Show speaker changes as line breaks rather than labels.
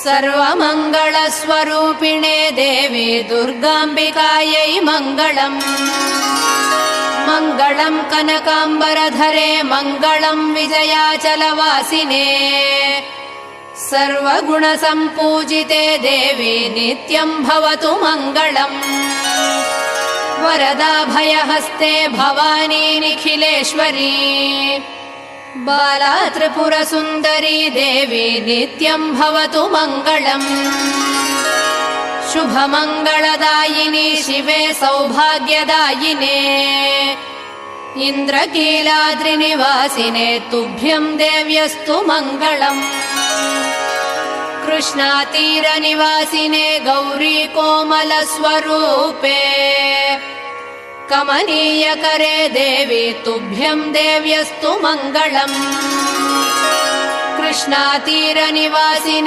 सर्वमङ्गलस्वरूपिणे देवी दुर्गाम्बिकायै मङ्गलम्। मङ्गलम् कनकाम्बरधरे मङ्गलम् विजयाचलवासिने सर्वगुणसम्पूजिते देवी नित्यम् भवतु मङ्गलम्। वरदाभयहस्ते भवानी निखिलेश्वरी बाला त्रिपुरसुन्दरी देवी नित्यम् भवतु मङ्गलम्। शुभमङ्गलदायिनी शिवे सौभाग्यदायिने इन्द्रकीलाद्रिनिवासिने तुभ्यम् देव्यस्तु मङ्गलम्। कृष्णातीरनिवासिने गौरी कोमलस्वरूपे कमनीयकरे देवी तुभ्यम् देव्यस्तु मङ्गलम्। कृष्णातीरनिवासिने